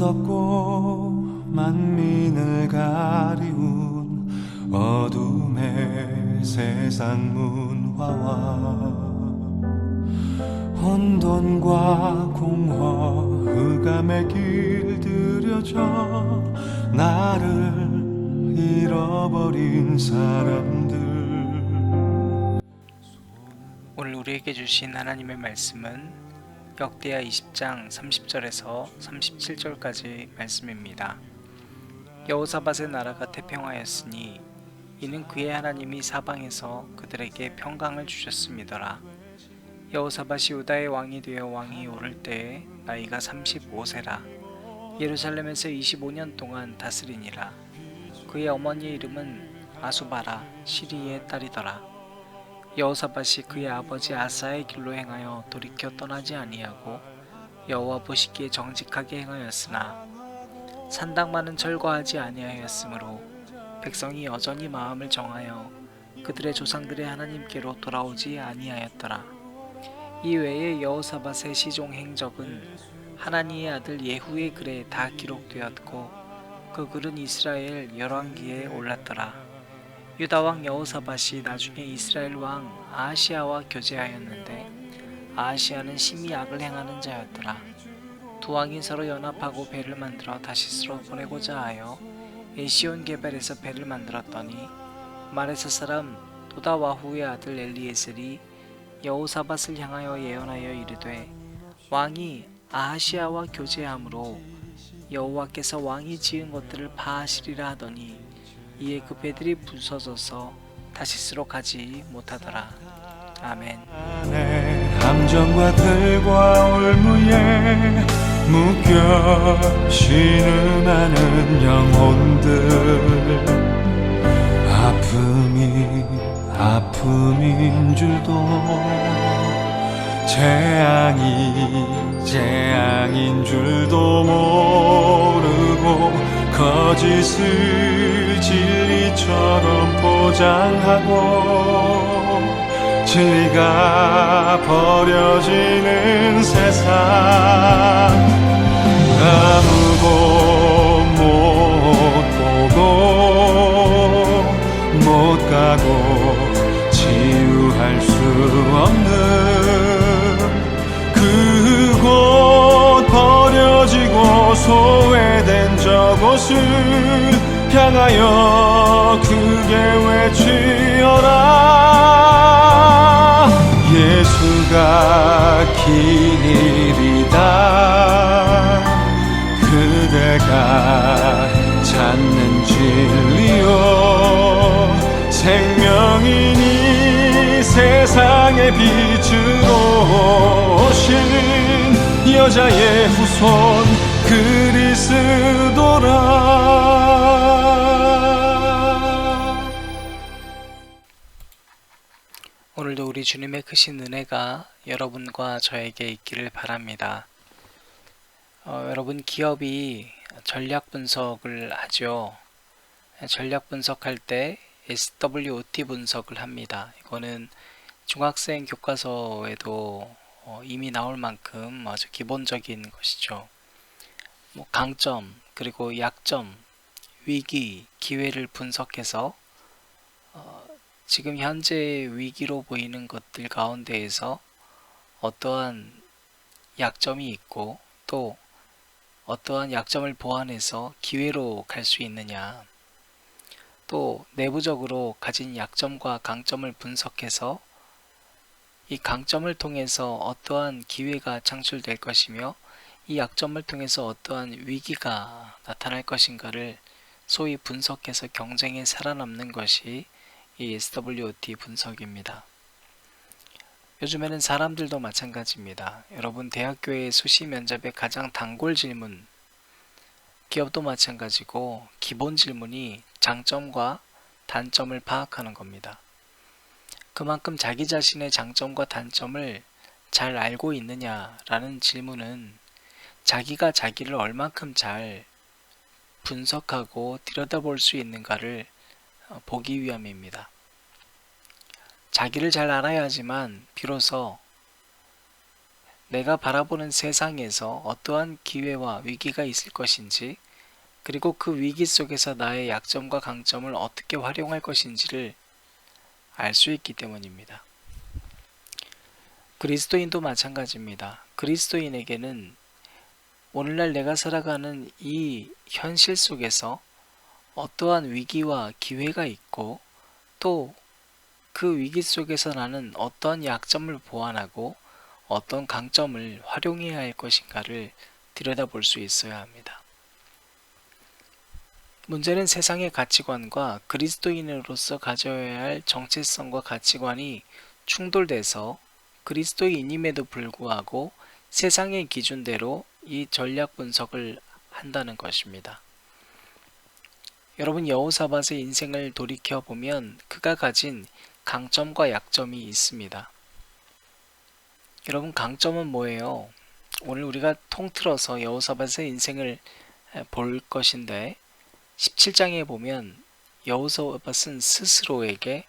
덮고 만민을 가리운 어둠의 세상 문화와 혼돈과 공허 흑암의 길들여져 나를 잃어버린 사람들. 오늘 우리에게 주신 하나님의 말씀은 역대하 20장 30절에서 37절까지 말씀입니다. 여호사밧의 나라가 태평하였으니 이는 그의 하나님이 사방에서 그들에게 평강을 주셨음이더라. 여호사밧이 유다의 왕이 되어 왕이 오를 때에 나이가 35세라. 예루살렘에서 25년 동안 다스리니라. 그의 어머니의 이름은 아수바라 시리의 딸이더라. 여호사밧이 그의 아버지 아사의 길로 행하여 돌이켜 떠나지 아니하고 여호와 보시기에 정직하게 행하였으나 산당만은 철거하지 아니하였으므로 백성이 여전히 마음을 정하여 그들의 조상들의 하나님께로 돌아오지 아니하였더라. 이 외에 여호사밧의 시종 행적은 하나니의 아들 예후의 글에 다 기록되었고 그 글은 이스라엘 열왕기에 올랐더라. 유다 왕 여호사밧이 나중에 이스라엘 왕 아하시아와 교제하였는데 아하시아는 심히 악을 행하는 자였더라. 두 왕이 서로 연합하고 배를 만들어 다시스로 보내고자 하여 에시온 게벨에서 배를 만들었더니 마레사 사람 도다와후의 아들 엘리에셀이 여호사밧을 향하여 예언하여 이르되 왕이 아하시아와 교제함으로 여호와께서 왕이 지은 것들을 파하시리라 하더니 이에 그 배들이 부서져서 다시스로 가지 못하더라. 아멘. 함정과 들과 올무에 묶여 신음하는 영혼들, 아픔인 줄도 재앙인 줄도 모르고 거짓을 진리처럼 포장하고 진리가 버려지는 세상, 아무도 못 보고 못 가고 치유할 수 없는 그곳, 버려지고 소외된 저곳을 향하여 크게 외치어라. 예수가 길이리다. 그대가 찾는 진리요 생명이니 세상의 빛으로 오신 여자의 후손 그리스도라. 오늘도 우리 주님의 크신 은혜가 여러분과 저에게 있기를 바랍니다. 여러분, 기업이 전략 분석을 하죠. 전략 분석할 때 SWOT 분석을 합니다. 이거는 중학생 교과서에도 이미 나올 만큼 아주 기본적인 것이죠. 강점, 그리고 약점, 위기, 기회를 분석해서 지금 현재 위기로 보이는 것들 가운데에서 어떠한 약점이 있고 또 어떠한 약점을 보완해서 기회로 갈 수 있느냐, 또 내부적으로 가진 약점과 강점을 분석해서 이 강점을 통해서 어떠한 기회가 창출될 것이며 이 약점을 통해서 어떠한 위기가 나타날 것인가를 소위 분석해서 경쟁에 살아남는 것이 이 SWOT 분석입니다. 요즘에는 사람들도 마찬가지입니다. 여러분, 대학교의 수시 면접의 가장 단골 질문, 기업도 마찬가지고 기본 질문이 장점과 단점을 파악하는 겁니다. 그만큼 자기 자신의 장점과 단점을 잘 알고 있느냐라는 질문은 자기가 자기를 얼만큼 잘 분석하고 들여다볼 수 있는가를 보기 위함입니다. 자기를 잘 알아야지만 비로소 내가 바라보는 세상에서 어떠한 기회와 위기가 있을 것인지, 그리고 그 위기 속에서 나의 약점과 강점을 어떻게 활용할 것인지를 알 수 있기 때문입니다. 그리스도인도 마찬가지입니다. 그리스도인에게는 오늘날 내가 살아가는 이 현실 속에서 어떠한 위기와 기회가 있고, 또 그 위기 속에서 나는 어떤 약점을 보완하고 어떤 강점을 활용해야 할 것인가를 들여다볼 수 있어야 합니다. 문제는 세상의 가치관과 그리스도인으로서 가져야 할 정체성과 가치관이 충돌돼서 그리스도인임에도 불구하고 세상의 기준대로 이 전략 분석을 한다는 것입니다. 여러분, 여호사밧의 인생을 돌이켜보면 그가 가진 강점과 약점이 있습니다. 여러분, 강점은 뭐예요? 오늘 우리가 통틀어서 여호사밧의 인생을 볼 것인데, 17장에 보면 여호사밧은 스스로에게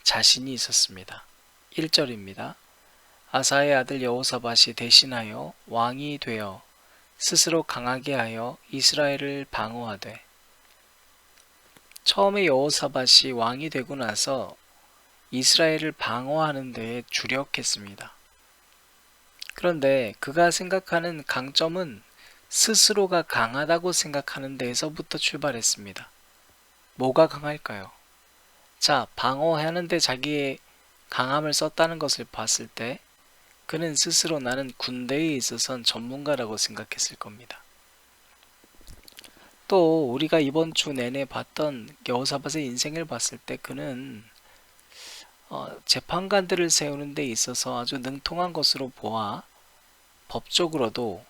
자신이 있었습니다. 1절입니다. 아사의 아들 여호사밧이 대신하여 왕이 되어 스스로 강하게 하여 이스라엘을 방어하되. 처음에 여호사밧이 왕이 되고 나서 이스라엘을 방어하는 데에 주력했습니다. 그런데 그가 생각하는 강점은 스스로가 강하다고 생각하는 데에서부터 출발했습니다. 뭐가 강할까요? 자, 방어하는데 자기의 강함을 썼다는 것을 봤을 때 그는 스스로 나는 군대에 있어서는 전문가라고 생각했을 겁니다. 또 우리가 이번 주 내내 봤던 여호사밧의 인생을 봤을 때 그는 재판관들을 세우는 데 있어서 아주 능통한 것으로 보아 법적으로도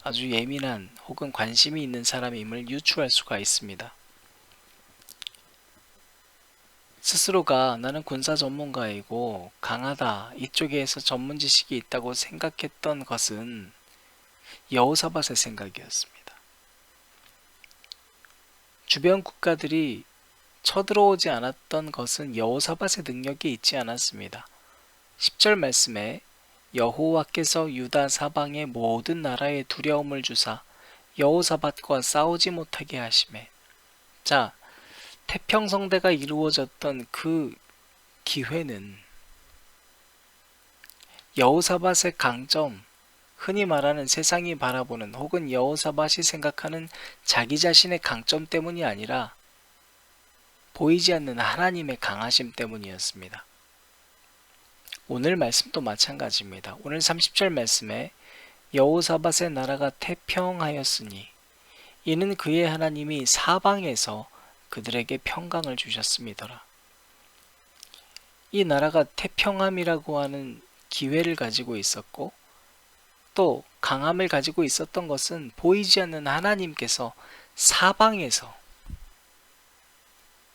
아주 예민한 혹은 관심이 있는 사람임을 유추할 수가 있습니다. 스스로가 나는 군사 전문가이고 강하다, 이쪽에서 전문 지식이 있다고 생각했던 것은 여호사밧의 생각이었습니다. 주변 국가들이 쳐들어오지 않았던 것은 여호사밧의 능력이 있지 않았습니다. 10절 말씀에 여호와께서 유다 사방의 모든 나라에 두려움을 주사 여호사밧과 싸우지 못하게 하시매. 자, 태평성대가 이루어졌던 그 기회는 여호사밧의 강점, 흔히 말하는 세상이 바라보는 혹은 여호사밧이 생각하는 자기 자신의 강점 때문이 아니라 보이지 않는 하나님의 강하심 때문이었습니다. 오늘 말씀도 마찬가지입니다. 오늘 30절 말씀에 여호사밧의 나라가 태평하였으니 이는 그의 하나님이 사방에서 그들에게 평강을 주셨음이더라. 이 나라가 태평함이라고 하는 기회를 가지고 있었고 또 강함을 가지고 있었던 것은 보이지 않는 하나님께서 사방에서,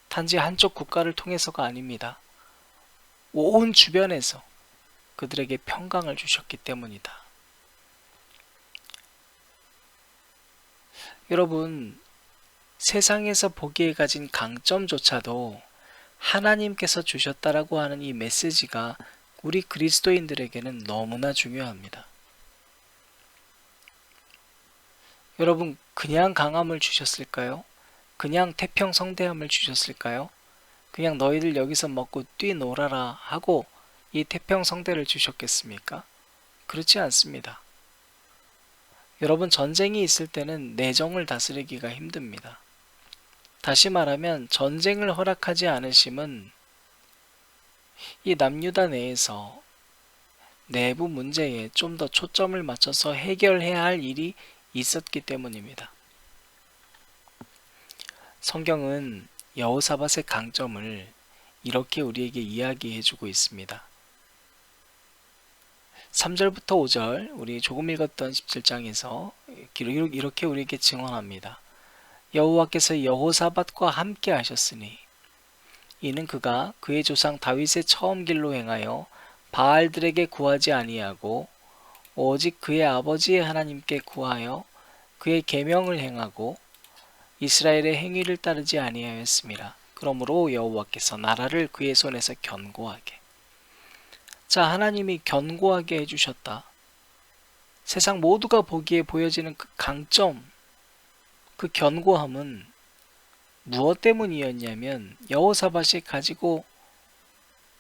단지 한쪽 국가를 통해서가 아닙니다. 온 주변에서 그들에게 평강을 주셨기 때문이다. 여러분, 세상에서 보기에 가진 강점조차도 하나님께서 주셨다라고 하는 이 메시지가 우리 그리스도인들에게는 너무나 중요합니다. 여러분, 그냥 강함을 주셨을까요? 그냥 태평성대함을 주셨을까요? 그냥 너희들 여기서 먹고 뛰놀아라 하고 이 태평성대를 주셨겠습니까? 그렇지 않습니다. 여러분, 전쟁이 있을 때는 내정을 다스리기가 힘듭니다. 다시 말하면 전쟁을 허락하지 않으심은 이 남유다 내에서 내부 문제에 좀 더 초점을 맞춰서 해결해야 할 일이 있었기 때문입니다. 성경은 여호사밧의 강점을 이렇게 우리에게 이야기해주고 있습니다. 3절부터 5절, 우리 조금 읽었던 17장에서 이렇게 우리에게 증언합니다. 여호와께서 여호사밧과 함께 하셨으니 이는 그가 그의 조상 다윗의 처음 길로 행하여 바알들에게 구하지 아니하고 오직 그의 아버지의 하나님께 구하여 그의 계명을 행하고 이스라엘의 행위를 따르지 아니하였습니다. 그러므로 여호와께서 나라를 그의 손에서 견고하게. 자, 하나님이 견고하게 해주셨다. 세상 모두가 보기에 보여지는 그 강점, 그 견고함은 무엇 때문이었냐면 여호사밧이 가지고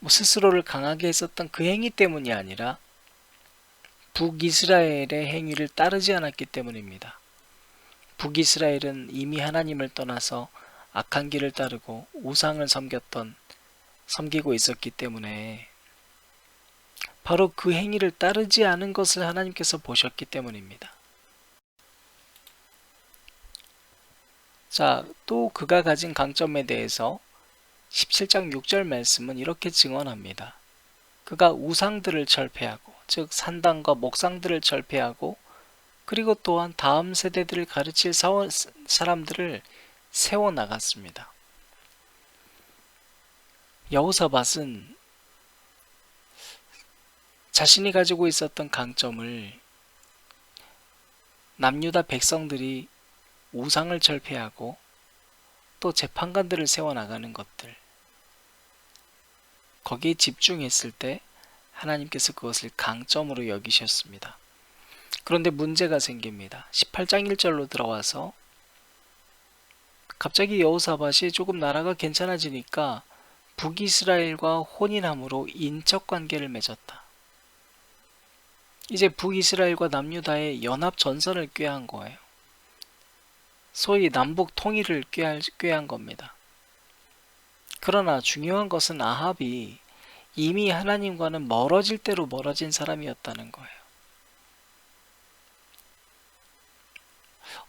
스스로를 강하게 했었던 그 행위 때문이 아니라 북이스라엘의 행위를 따르지 않았기 때문입니다. 북이스라엘은 이미 하나님을 떠나서 악한 길을 따르고 우상을 섬기고 있었기 때문에 바로 그 행위를 따르지 않은 것을 하나님께서 보셨기 때문입니다. 자, 또 그가 가진 강점에 대해서 17장 6절 말씀은 이렇게 증언합니다. 그가 우상들을 철폐하고, 즉 산당과 목상들을 철폐하고, 그리고 또한 다음 세대들을 가르칠 사람들을 세워나갔습니다. 여호사밧은 자신이 가지고 있었던 강점을 남유다 백성들이 우상을 철폐하고 또 재판관들을 세워나가는 것들, 거기에 집중했을 때 하나님께서 그것을 강점으로 여기셨습니다. 그런데 문제가 생깁니다. 18장 1절로 들어와서 갑자기 여호사밧이 조금 나라가 괜찮아지니까 북이스라엘과 혼인함으로 인척관계를 맺었다. 이제 북이스라엘과 남유다의 연합 전선을 꾀한 거예요. 소위 남북 통일을 꾀한 겁니다. 그러나 중요한 것은 아합이 이미 하나님과는 멀어질 대로 멀어진 사람이었다는 거예요.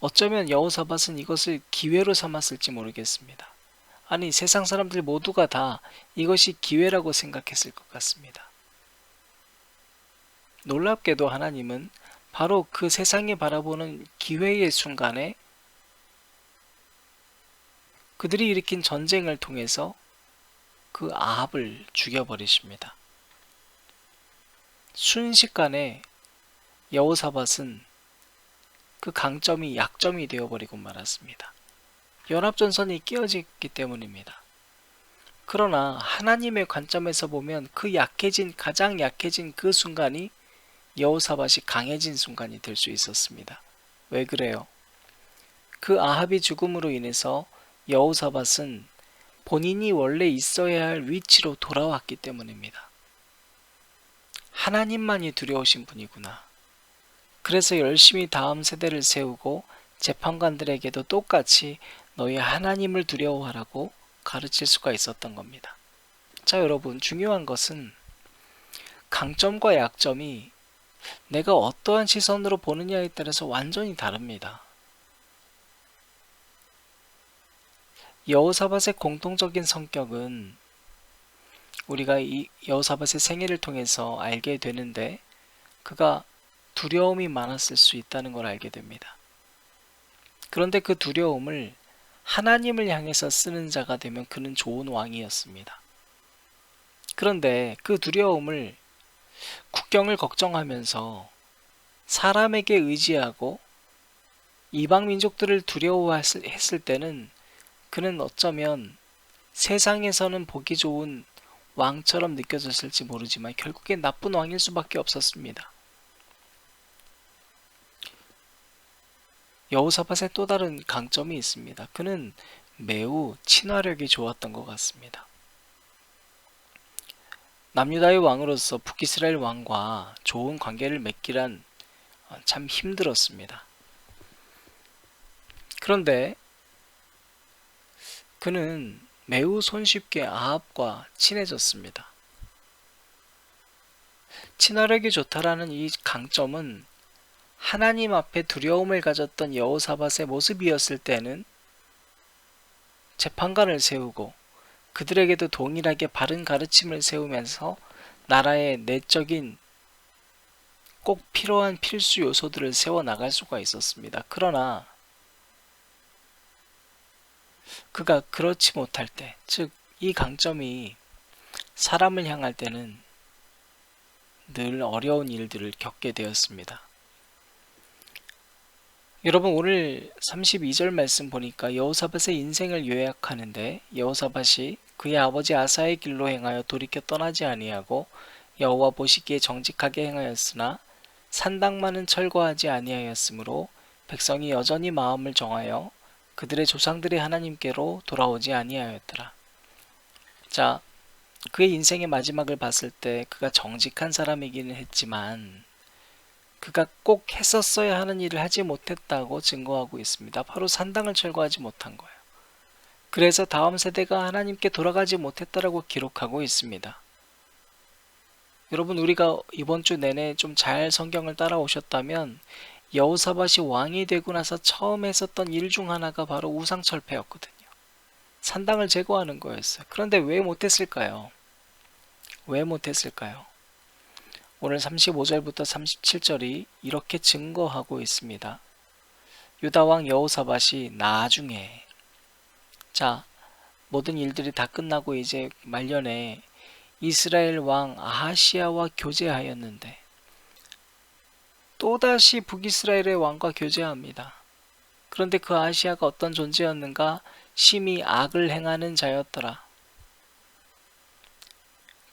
어쩌면 여호사밧은 이것을 기회로 삼았을지 모르겠습니다. 아니, 세상 사람들 모두가 다 이것이 기회라고 생각했을 것 같습니다. 놀랍게도 하나님은 바로 그 세상이 바라보는 기회의 순간에 그들이 일으킨 전쟁을 통해서 그 아합을 죽여버리십니다. 순식간에 여호사밧은 그 강점이 약점이 되어버리고 말았습니다. 연합전선이 끼어졌기 때문입니다. 그러나 하나님의 관점에서 보면 그 가장 약해진 그 순간이 여호사밧이 강해진 순간이 될 수 있었습니다. 왜 그래요? 그 아합의 죽음으로 인해서 여호사밧은 본인이 원래 있어야 할 위치로 돌아왔기 때문입니다. 하나님만이 두려우신 분이구나. 그래서 열심히 다음 세대를 세우고 재판관들에게도 똑같이 너희 하나님을 두려워하라고 가르칠 수가 있었던 겁니다. 자, 여러분, 중요한 것은 강점과 약점이 내가 어떠한 시선으로 보느냐에 따라서 완전히 다릅니다. 여호사밧의 공통적인 성격은 우리가 이 여호사밧의 생애를 통해서 알게 되는데 그가 두려움이 많았을 수 있다는 걸 알게 됩니다. 그런데 그 두려움을 하나님을 향해서 쓰는 자가 되면 그는 좋은 왕이었습니다. 그런데 그 두려움을 국경을 걱정하면서 사람에게 의지하고 이방 민족들을 두려워했을 때는 그는 어쩌면 세상에서는 보기 좋은 왕처럼 느껴졌을지 모르지만 결국엔 나쁜 왕일 수밖에 없었습니다. 여호사밧의 또 다른 강점이 있습니다. 그는 매우 친화력이 좋았던 것 같습니다. 남유다의 왕으로서 북이스라엘 왕과 좋은 관계를 맺기란 참 힘들었습니다. 그런데 그는 매우 손쉽게 아합과 친해졌습니다. 친화력이 좋다라는 이 강점은 하나님 앞에 두려움을 가졌던 여호사밧의 모습이었을 때는 재판관을 세우고 그들에게도 동일하게 바른 가르침을 세우면서 나라의 내적인 꼭 필요한 필수 요소들을 세워나갈 수가 있었습니다. 그러나 그가 그렇지 못할 때, 즉 이 강점이 사람을 향할 때는 늘 어려운 일들을 겪게 되었습니다. 여러분, 오늘 32절 말씀 보니까 여호사밧의 인생을 요약하는데 여호사밧이 그의 아버지 아사의 길로 행하여 돌이켜 떠나지 아니하고 여호와 보시기에 정직하게 행하였으나 산당만은 철거하지 아니하였으므로 백성이 여전히 마음을 정하여 그들의 조상들의 하나님께로 돌아오지 아니하였더라. 자, 그의 인생의 마지막을 봤을 때 그가 정직한 사람이기는 했지만 그가 꼭 했었어야 하는 일을 하지 못했다고 증거하고 있습니다. 바로 산당을 철거하지 못한 거예요. 그래서 다음 세대가 하나님께 돌아가지 못했다라고 기록하고 있습니다. 여러분, 우리가 이번 주 내내 좀 잘 성경을 따라오셨다면 여호사밧이 왕이 되고 나서 처음 했었던 일 중 하나가 바로 우상철폐였거든요. 산당을 제거하는 거였어요. 그런데 왜 못했을까요? 왜 못했을까요? 오늘 35절부터 37절이 이렇게 증거하고 있습니다. 유다왕 여호사밧이 나중에, 자, 모든 일들이 다 끝나고 이제 말년에 이스라엘 왕 아하시야와 교제하였는데 또다시 북이스라엘의 왕과 교제합니다. 그런데 그 아하시야가 어떤 존재였는가? 심히 악을 행하는 자였더라.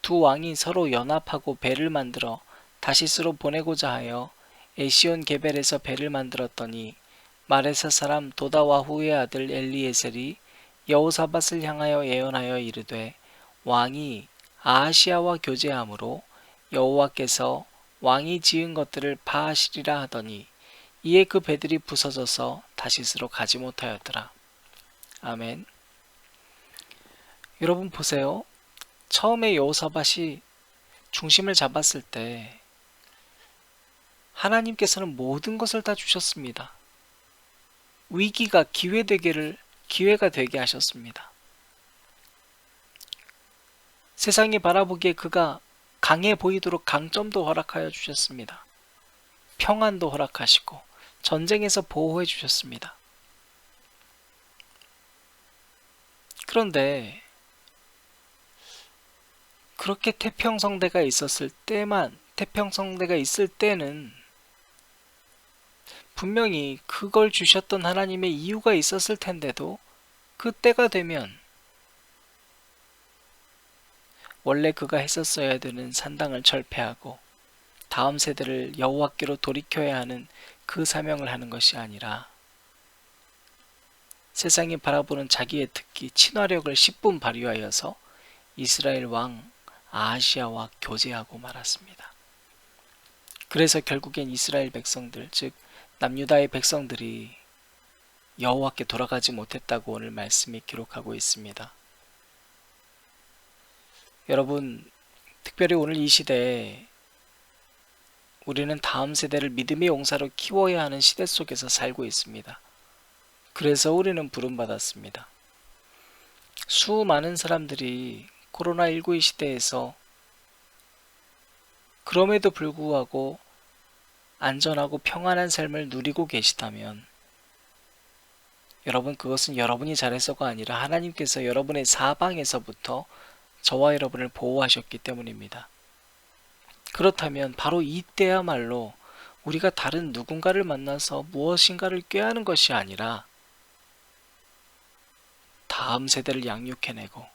두 왕이 서로 연합하고 배를 만들어 다시스로 보내고자 하여 에시온 게벨에서 배를 만들었더니 마레사 사람 도다와후의 아들 엘리에셀이 여호사밧을 향하여 예언하여 이르되 왕이 아하시야와 교제하므로 여호와께서 왕이 지은 것들을 파하시리라 하더니 이에 그 배들이 부서져서 다시스로 가지 못하였더라. 아멘. 여러분 보세요. 처음에 여호사밧이 중심을 잡았을 때 하나님께서는 모든 것을 다 주셨습니다. 위기가 기회가 되게 하셨습니다. 세상이 바라보기에 그가 강해 보이도록 강점도 허락하여 주셨습니다. 평안도 허락하시고 전쟁에서 보호해 주셨습니다. 그런데 그렇게 태평성대가 있을 때는 분명히 그걸 주셨던 하나님의 이유가 있었을 텐데도 그때가 되면 원래 그가 했었어야 되는 산당을 철폐하고 다음 세대를 여호와께로 돌이켜야 하는 그 사명을 하는 것이 아니라 세상이 바라보는 자기의 특기, 친화력을 10분 발휘하여서 이스라엘 왕 아하시야와 교제하고 말았습니다. 그래서 결국엔 이스라엘 백성들, 즉 남유다의 백성들이 여호와께 돌아가지 못했다고 오늘 말씀이 기록하고 있습니다. 여러분, 특별히 오늘 이 시대에 우리는 다음 세대를 믿음의 용사로 키워야 하는 시대 속에서 살고 있습니다. 그래서 우리는 부름받았습니다. 수많은 사람들이 코로나19 이 시대에서 그럼에도 불구하고 안전하고 평안한 삶을 누리고 계시다면 여러분, 그것은 여러분이 잘해서가 아니라 하나님께서 여러분의 사방에서부터 저와 여러분을 보호하셨기 때문입니다. 그렇다면 바로 이때야말로 우리가 다른 누군가를 만나서 무엇인가를 꾀하는 것이 아니라 다음 세대를 양육해내고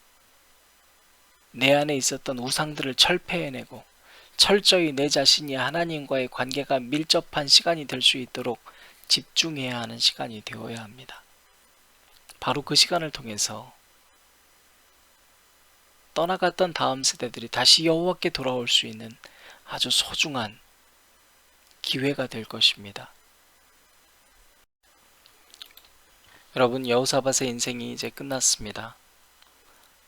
내 안에 있었던 우상들을 철폐해내고 철저히 내 자신이 하나님과의 관계가 밀접한 시간이 될 수 있도록 집중해야 하는 시간이 되어야 합니다. 바로 그 시간을 통해서 떠나갔던 다음 세대들이 다시 여호와께 돌아올 수 있는 아주 소중한 기회가 될 것입니다. 여러분, 여호사밧의 인생이 이제 끝났습니다.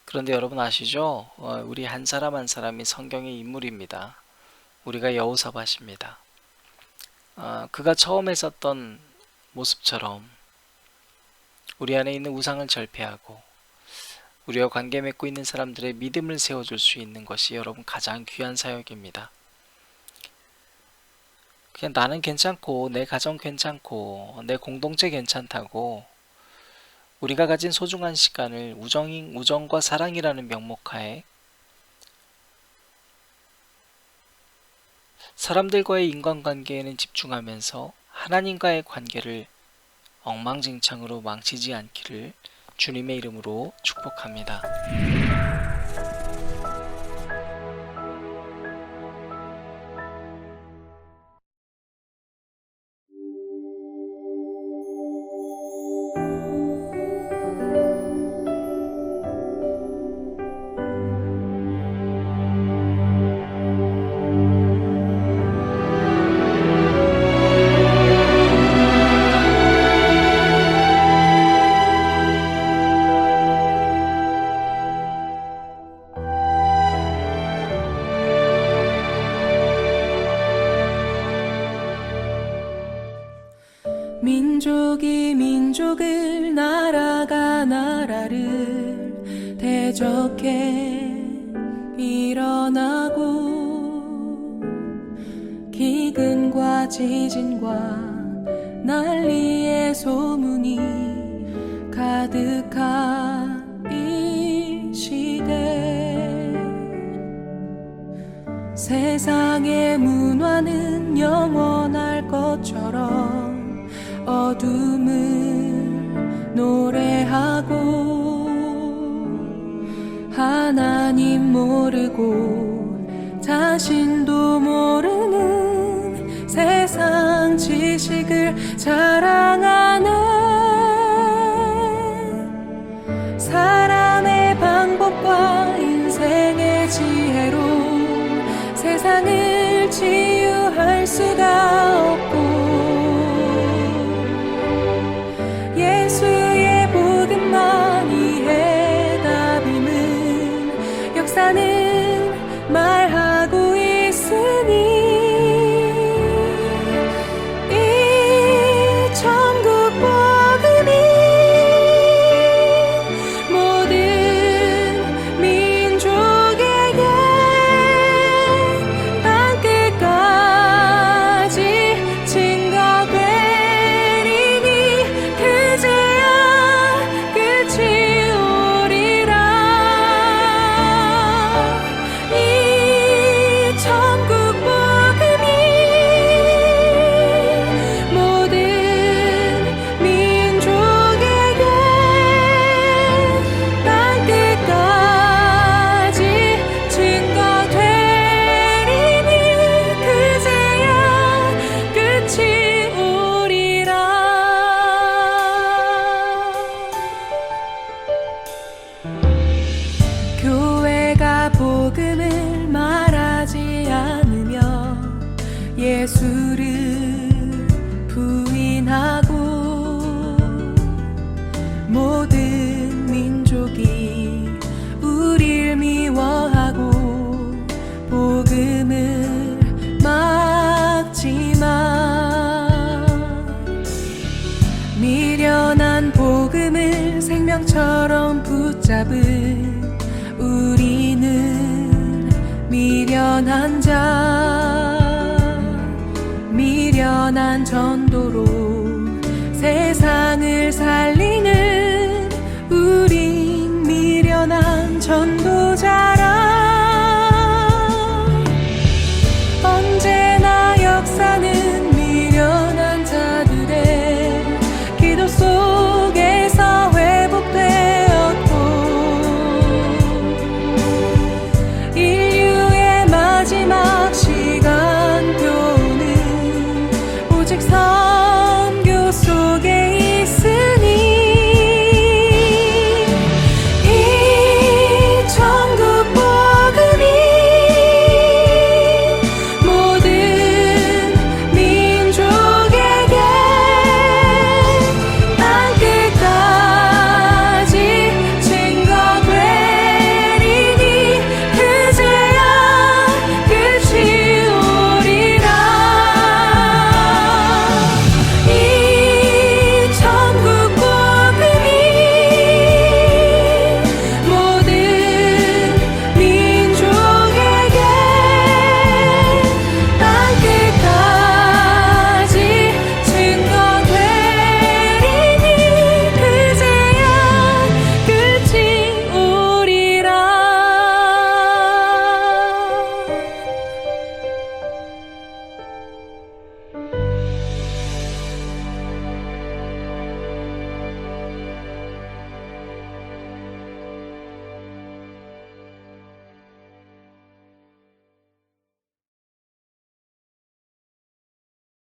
그런데 여러분 아시죠? 우리 한 사람 한 사람이 성경의 인물입니다. 우리가 여호사밧입니다. 그가 처음 했었던 모습처럼 우리 안에 있는 우상을 절폐하고 우리와 관계 맺고 있는 사람들의 믿음을 세워줄 수 있는 것이 여러분 가장 귀한 사역입니다. 그냥 나는 괜찮고 내 가정 괜찮고 내 공동체 괜찮다고 우리가 가진 소중한 시간을 우정과 사랑이라는 명목하에 사람들과의 인간관계에는 집중하면서 하나님과의 관계를 엉망진창으로 망치지 않기를 주님의 이름으로 축복합니다. 민족을 나라가 나라를 대적해 일어나고 기근과 지진과 난리의 소문이 가득한 이 시대, 세상의 문화는 영원할 것처럼 어둠을 노래하고 하나님 모르고 자신도 모르는 세상 지식을 자랑하는 사람의 방법과 인생의 지혜로 세상을 치유할 수가 없고 예수의 복음만이 해답임은 역사는 말하고 있으니 이 천국 복음이 모든 민족에게 땅끝까지 증거되리니 그제야 끝이 오리라. 이 천국 복음이 모든 민족에게 땅끝까지 증거되리니 그제야 끝이 오리라. 교회가 복음을 말하지 않으면 예수를 부인하고 모든 민족이 우릴 미워하고 복음을 막지만 미련한 복음을 생명처럼 붙잡은 우리는 미련한 자, 미련한 전도로 세상을 살리는 우린 미련한 전도